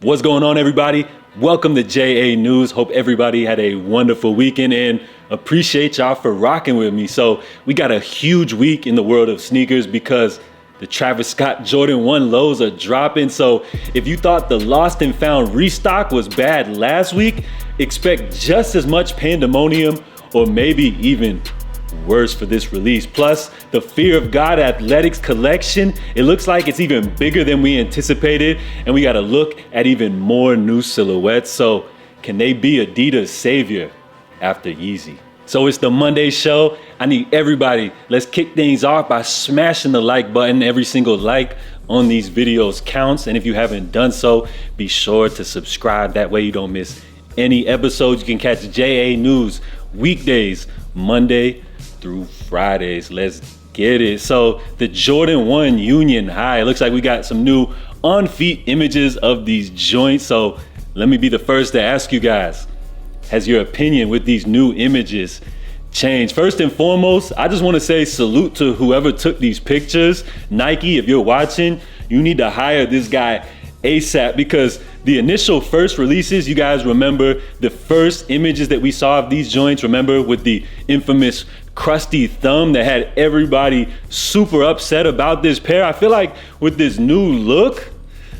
What's going on, everybody? Welcome to JA News. Hope everybody had a wonderful weekend and appreciate y'all for rocking with me. So we got a huge week in the world of sneakers because the Travis Scott Jordan 1 lows are dropping. So if you thought the lost and found restock was bad last week, expect just as much pandemonium or maybe even worse for this release. Plus, the Fear of God Athletics collection, it looks like it's even bigger than we anticipated, and we got to look at even more new silhouettes. So can they be Adidas' savior after Yeezy? So it's the Monday show. I need everybody, let's kick things off by smashing the like button. Every single like on these videos counts, and if you haven't done so, be sure to subscribe. That way you don't miss any episodes. You can catch JA News weekdays, Monday through Fridays. Let's get it. So the Jordan 1 Union High, it looks like we got some new on-feet images of these joints. So let me be the first to ask you guys, has your opinion with these new images changed? First and foremost, I just want to say salute to whoever took these pictures. Nike, if you're watching, you need to hire this guy ASAP, because the initial first releases, you guys remember the first images that we saw of these joints, remember, with the infamous crusty thumb that had everybody super upset about this pair. I feel like with this new look,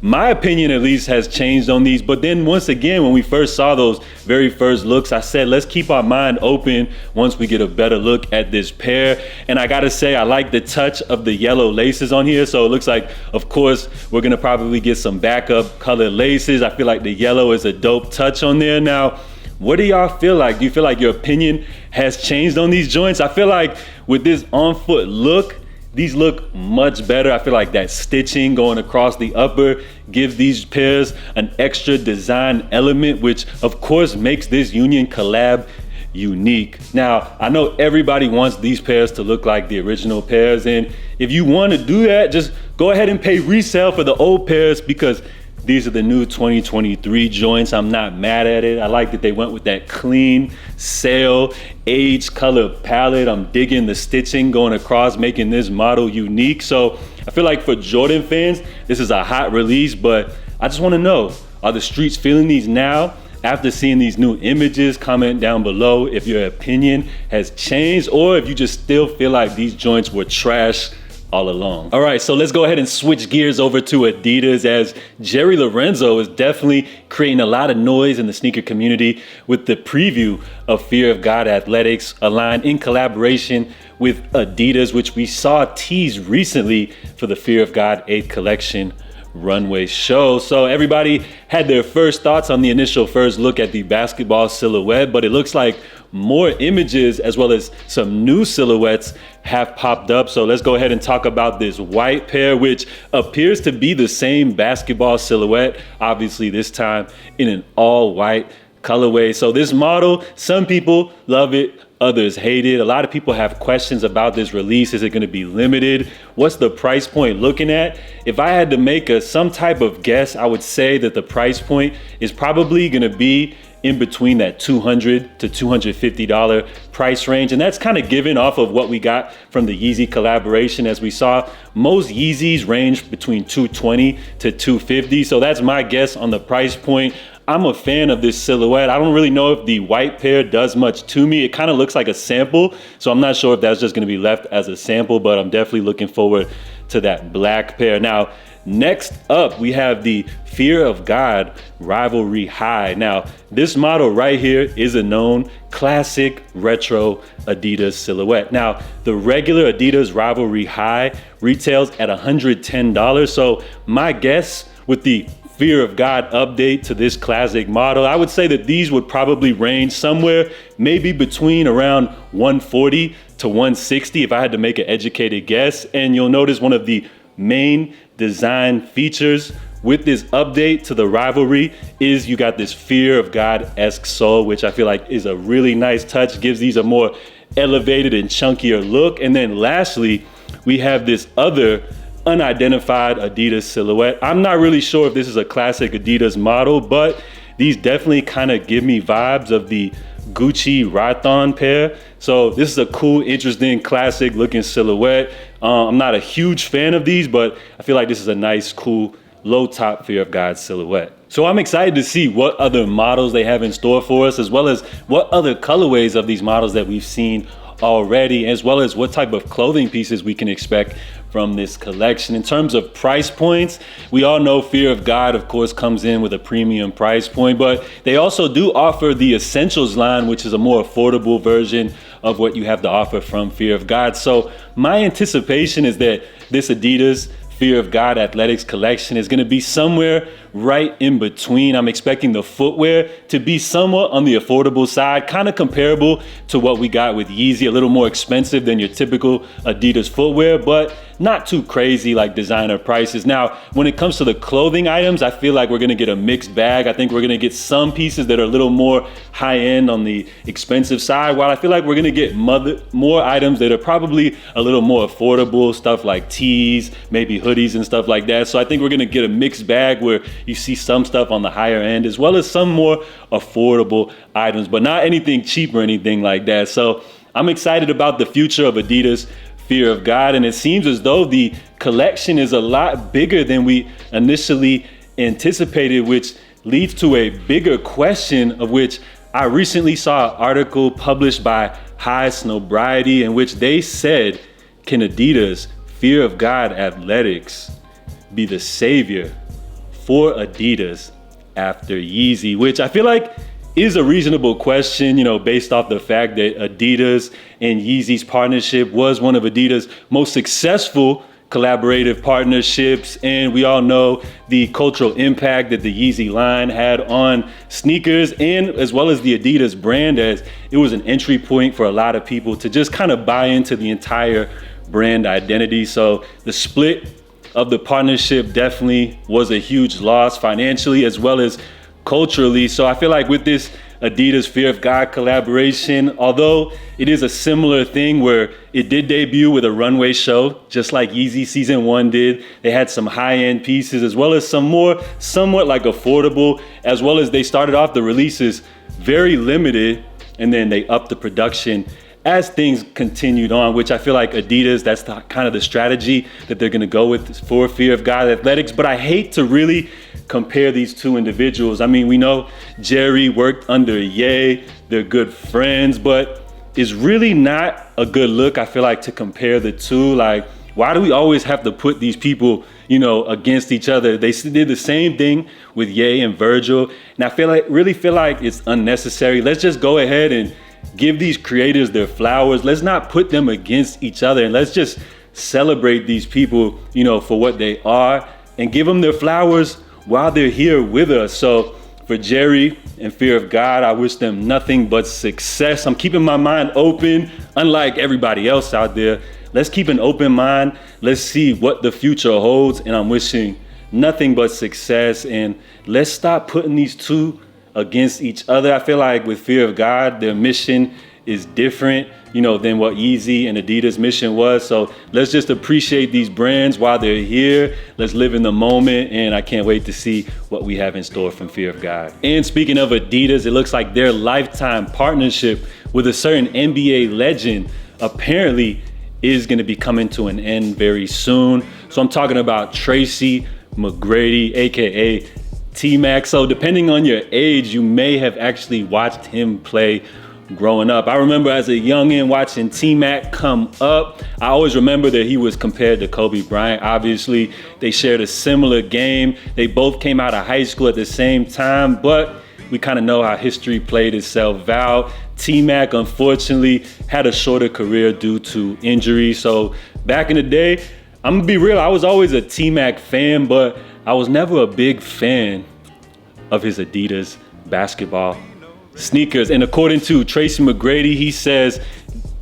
my opinion at least has changed on these. But then once again, when we first saw those very first looks, I said, let's keep our mind open once we get a better look at this pair. And I gotta say, I like the touch of the yellow laces on here. So it looks like, of course, we're gonna probably get some backup color laces. I feel like the yellow is a dope touch on there. Now, what do y'all feel like? Do you feel like your opinion has changed on these joints? I feel like with this on-foot look, these look much better. I feel like that stitching going across the upper gives these pairs an extra design element, which of course makes this Union collab unique. Now, I know everybody wants these pairs to look like the original pairs, and if you want to do that, just go ahead and pay resale for the old pairs, because these are the new 2023 joints. I'm not mad at it. I like that they went with that clean sail age color palette. I'm digging the stitching going across, making this model unique. So I feel like for Jordan fans, this is a hot release, but I just want to know, are the streets feeling these now? After seeing these new images, comment down below if your opinion has changed or if you just still feel like these joints were trash all along. All right, so let's go ahead and switch gears over to Adidas, as Jerry Lorenzo is definitely creating a lot of noise in the sneaker community with the preview of Fear of God Athletics, a line in collaboration with Adidas, which we saw teased recently for the Fear of God 8th collection runway show. So everybody had their first thoughts on the initial first look at the basketball silhouette, but it looks like more images as well as some new silhouettes have popped up. So let's go ahead and talk about this white pair, which appears to be the same basketball silhouette, obviously this time in an all white colorway. So this model, some people love it, others hate it. A lot of people have questions about this release. Is it going to be limited? What's the price point looking at? If I had to make some type of guess, I would say that the price point is probably going to be in between that $200 to $250 price range. And that's kind of given off of what we got from the Yeezy collaboration. As we saw, most Yeezys range between $220 to $250. So that's my guess on the price point. I'm a fan of this silhouette. I don't really know if the white pair does much to me. It kind of looks like a sample, so I'm not sure if that's just going to be left as a sample, but I'm definitely looking forward to that black pair. Now, next up, we have the Fear of God Rivalry High. Now, this model right here is a known classic retro Adidas silhouette. Now, the regular Adidas Rivalry High retails at $110. So my guess with the Fear of God update to this classic model, I would say that these would probably range somewhere maybe between around $140 to $160 if I had to make an educated guess. And you'll notice one of the main design features with this update to the Rivalry is you got this Fear of God-esque sole, which I feel like is a really nice touch, gives these a more elevated and chunkier look. And then lastly, we have this other unidentified Adidas silhouette. I'm not really sure if this is a classic Adidas model, but these definitely kind of give me vibes of the Gucci Rathon pair. So this is a cool, interesting, classic looking silhouette. I'm not a huge fan of these, but I feel like this is a nice, cool low top Fear of God silhouette. So I'm excited to see what other models they have in store for us, as well as what other colorways of these models that we've seen already, as well as what type of clothing pieces we can expect from this collection. In terms of price points, we all know Fear of God, of course, comes in with a premium price point, but they also do offer the Essentials line, which is a more affordable version of what you have to offer from Fear of God. So my anticipation is that this Adidas Fear of God Athletics collection is going to be somewhere right in between. I'm expecting the footwear to be somewhat on the affordable side, kind of comparable to what we got with Yeezy, a little more expensive than your typical Adidas footwear, but not too crazy like designer prices. Now, when it comes to the clothing items, I feel like we're going to get a mixed bag. I think we're going to get some pieces that are a little more high end on the expensive side, while I feel like we're going to get more items that are probably a little more affordable, stuff like tees, maybe hoodies and stuff like that. So I think we're going to get a mixed bag where you see some stuff on the higher end as well as some more affordable items, but not anything cheap or anything like that. So I'm excited about the future of Adidas Fear of God, and it seems as though the collection is a lot bigger than we initially anticipated, which leads to a bigger question, of which I recently saw an article published by High Snobriety in which they said, can Adidas Fear of God Athletics be the savior for Adidas after Yeezy? Which I feel like is a reasonable question, based off the fact that Adidas and Yeezy's partnership was one of Adidas' most successful collaborative partnerships. And we all know the cultural impact that the Yeezy line had on sneakers, and as well as the Adidas brand, as it was an entry point for a lot of people to just kind of buy into the entire brand identity. So the split of the partnership definitely was a huge loss financially as well as culturally. So I feel like with this Adidas Fear of God collaboration, although it is a similar thing where it did debut with a runway show, just like Yeezy Season 1 did. They had some high-end pieces as well as some more somewhat like affordable, as well as they started off the releases very limited, and then they upped the production as things continued on, which I feel like Adidas, that's kind of the strategy that they're gonna go with for Fear of God Athletics. But I hate to really compare these two individuals. I mean, we know Jerry worked under Ye, they're good friends, but it's really not a good look, I feel like, to compare the two. Like, why do we always have to put these people, against each other? They did the same thing with Ye and Virgil, and I really feel like it's unnecessary. Let's just go ahead and give these creators their flowers. Let's not put them against each other, and let's just celebrate these people, for what they are, and give them their flowers while they're here with us. So for Jerry and Fear of God, I wish them nothing but success. I'm keeping my mind open, unlike everybody else out there. Let's keep an open mind. Let's see what the future holds, and I'm wishing nothing but success. And let's stop putting these two against each other. I feel like with Fear of God, their mission is different, than what Yeezy and Adidas mission was. So let's just appreciate these brands while they're here. Let's live in the moment, and I can't wait to see what we have in store from Fear of God. And speaking of Adidas, it looks like their lifetime partnership with a certain NBA legend apparently is going to be coming to an end very soon. So I'm talking about Tracy McGrady, aka T-Mac. So depending on your age, you may have actually watched him play growing up. I remember as a youngin' watching T-Mac come up. I always remember that he was compared to Kobe Bryant. Obviously, they shared a similar game. They both came out of high school at the same time, but we kind of know how history played itself out. T-Mac, unfortunately, had a shorter career due to injury. So back in the day, I'm gonna be real, I was always a T-Mac fan, but I was never a big fan of his Adidas basketball sneakers. And according to Tracy McGrady, he says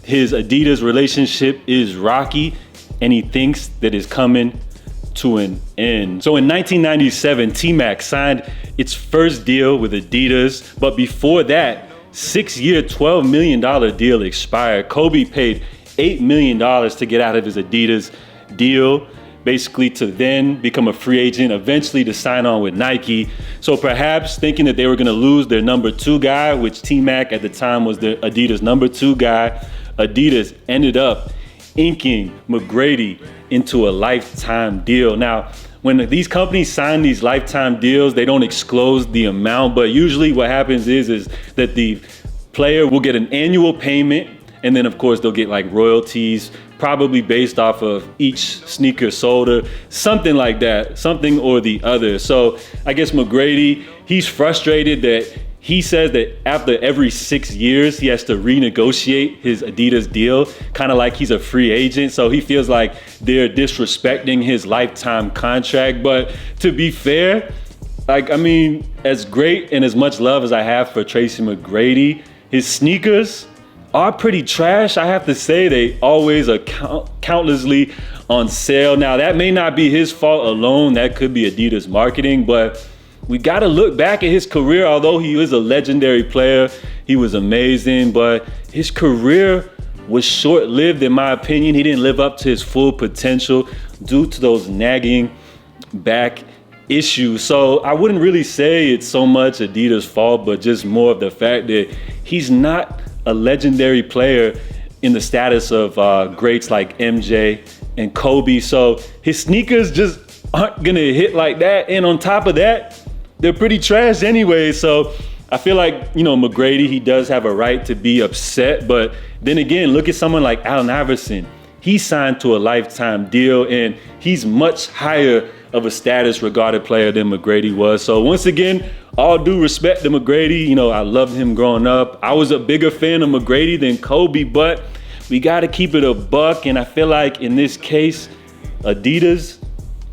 his Adidas relationship is rocky and he thinks that it's coming to an end. So in 1997, T-Mac signed its first deal with Adidas, but before that, 6-year, $12 million deal expired. Kobe paid $8 million to get out of his Adidas deal, basically to then become a free agent, eventually to sign on with Nike. So perhaps thinking that they were gonna lose their number 2 guy, which T-Mac at the time was the Adidas number 2 guy, Adidas ended up inking McGrady into a lifetime deal. Now, when these companies sign these lifetime deals, they don't disclose the amount, but usually what happens is that the player will get an annual payment, and then of course they'll get like royalties, probably based off of each sneaker sold or something like that, something or the other. So I guess Mcgrady, he's frustrated that he says that after every 6 years, he has to renegotiate his Adidas deal, kind of like he's a free agent. So he feels like they're disrespecting his lifetime contract. But to be fair, like, I mean, as great and as much love as I have for Tracy Mcgrady, his sneakers are pretty trash. I have to say, they always are countlessly on sale. Now, that may not be his fault alone. That could be Adidas marketing, but we got to look back at his career. Although he was a legendary player, he was amazing, but his career was short-lived in my opinion. He didn't live up to his full potential due to those nagging back issues. So I wouldn't really say it's so much Adidas' fault, but just more of the fact that he's not a legendary player in the status of greats like MJ and Kobe. So his sneakers just aren't gonna hit like that. And on top of that, they're pretty trash anyway. So I feel like, you know, Mcgrady, he does have a right to be upset. But then again, look at someone like Allen Iverson. He signed to a lifetime deal, and he's much higher of a status regarded player than Mcgrady was. So once again, all due respect to Mcgrady. You know, I loved him growing up. I was a bigger fan of Mcgrady than Kobe, but we got to keep it a buck. And I feel like in this case, Adidas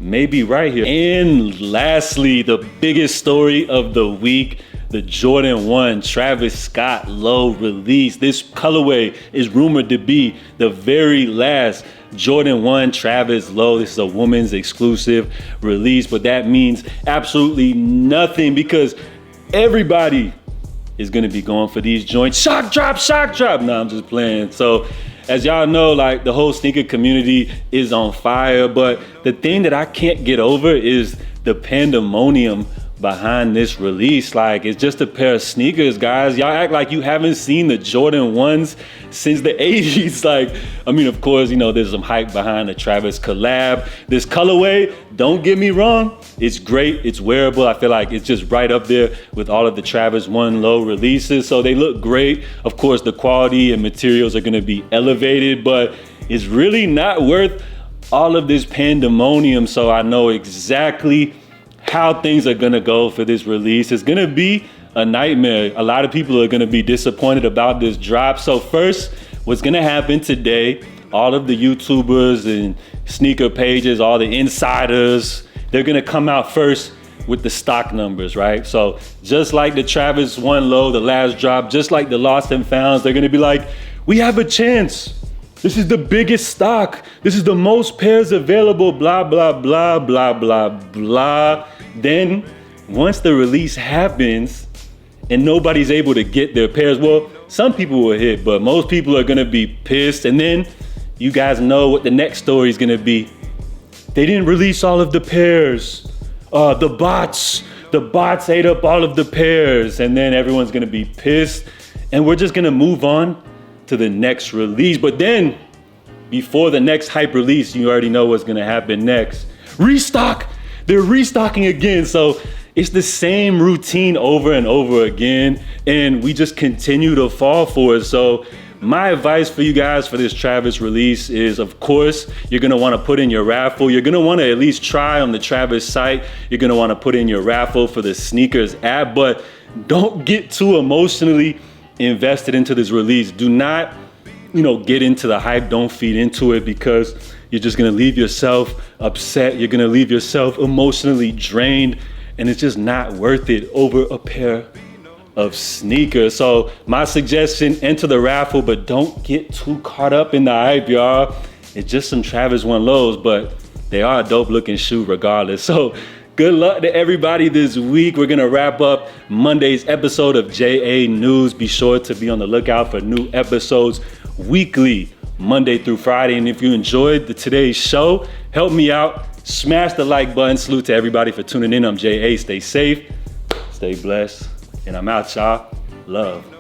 may be right here. And lastly, the biggest story of the week, the Jordan 1 Travis Scott low release. This colorway is rumored to be the very last Jordan 1 Travis low. This is a woman's exclusive release, but that means absolutely nothing because everybody is gonna be going for these joints. Shock drop, shock drop. No, I'm just playing. So as y'all know, like, the whole sneaker community is on fire, but the thing that I can't get over is the pandemonium behind this release. Like, it's just a pair of sneakers, guys. Y'all act like you haven't seen the Jordan 1s since the 80s. Like, I mean, of course, you know, there's some hype behind the Travis collab. This colorway, don't get me wrong, it's great, it's wearable. I feel like it's just right up there with all of the Travis 1 low releases. So they look great. Of course, the quality and materials are gonna be elevated, but it's really not worth all of this pandemonium. So I know exactly how things are gonna go for this release. It's gonna be a nightmare. A lot of people are gonna be disappointed about this drop. So first, what's gonna happen today, all of the YouTubers and sneaker pages, all the insiders, they're gonna come out first with the stock numbers, right? So just like the Travis 1 low, the last drop, just like the lost and founds, they're gonna be like, we have a chance. This is the biggest stock. This is the most pairs available, blah, blah, blah, blah, blah, blah. Then once the release happens and nobody's able to get their pairs, well, some people will hit, but most people are gonna be pissed. And then you guys know what the next story is gonna be. They didn't release all of the pairs. The bots ate up all of the pairs. And then everyone's gonna be pissed. And we're just gonna move on to the next release. But then before the next hype release, you already know what's gonna happen next. Restock, they're restocking again. So it's the same routine over and over again, and we just continue to fall for it. So my advice for you guys for this Travis release is, of course, you're gonna wanna put in your raffle. You're gonna wanna at least try on the Travis site. You're gonna wanna put in your raffle for the sneakers app, but don't get too emotionally invested into this release. Do not, get into the hype. Don't feed into it, because you're just gonna leave yourself upset. You're gonna leave yourself emotionally drained, and it's just not worth it over a pair of sneakers. So my suggestion, enter the raffle, but don't get too caught up in the hype, y'all. It's just some Travis 1 lows, but they are a dope looking shoe regardless. So good luck to everybody this week. We're gonna wrap up Monday's episode of JA News. Be sure to be on the lookout for new episodes weekly, Monday through Friday. And if you enjoyed today's show, help me out. Smash the like button. Salute to everybody for tuning in. I'm JA. Stay safe, stay blessed, and I'm out, y'all. Love.